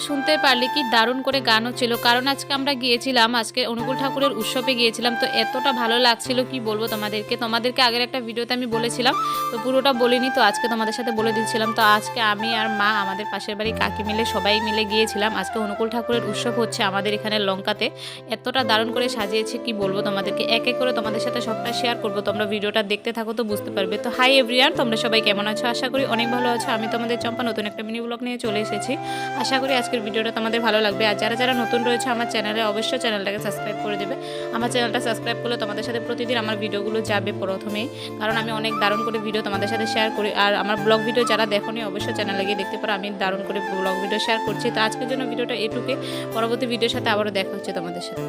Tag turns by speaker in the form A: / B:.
A: শুনতে পারলে কি দারুণ করে গান হচ্ছিল, কারণ আজকে আমরা গিয়েছিলাম, আজকে অনুকূল ঠাকুরের উৎসবে গিয়েছিলাম। তো এতটা ভালো লাগছিল কি বলবো তোমাদেরকে আগের একটা ভিডিওতে আমি বলেছিলাম, তো পুরোটা বলিনি, তো আজকে তোমাদের সাথে বলে দিচ্ছিলাম। তো আজকে আমি আর মা, আমাদের পাশের বাড়ি কাকি মিলে সবাই মিলে গিয়েছিলাম। আজকে অনুকূল ঠাকুরের উৎসব হচ্ছে আমাদের এখানে লঙ্কাতে। এতটা দারুণ করে সাজিয়েছে কি বলবো তোমাদেরকে, এক এক করে তোমাদের সাথে সবটা শেয়ার করবো। তোমরা ভিডিওটা দেখতে থাকো তো বুঝতে পারবে। তো হাই এভরিওয়ান, তোমরা সবাই কেমন আছো? আশা করি অনেক ভালো আছো। আমি তোমাদের চম্পা নতুন একটা মিনি ব্লগ নিয়ে চলে এসেছি। আশা করি আজকের ভিডিওটা তোমাদের ভালো লাগবে। আর যারা যারা নতুন রয়েছে আমার চ্যানেলে, অবশ্যই চ্যানেলটাকে সাবস্ক্রাইব করে দেবে। আমার চ্যানেলটা সাবস্ক্রাইব করলে তোমাদের সাথে প্রতিদিন আমার ভিডিওগুলো যাবে প্রথমেই, কারণ আমি অনেক দারুণ করে ভিডিও তোমাদের সাথে শেয়ার করি। আর আমার ব্লগ ভিডিও যারা দেখোনি অবশ্যই চ্যানেলে গিয়ে দেখতে পারো, আমি দারুণ করে ব্লগ ভিডিও শেয়ার করছি। তো আজকের জন্য ভিডিওটা এটুকুই, পরবর্তী ভিডিওর সাথে আবারও দেখা হচ্ছে তোমাদের সাথে।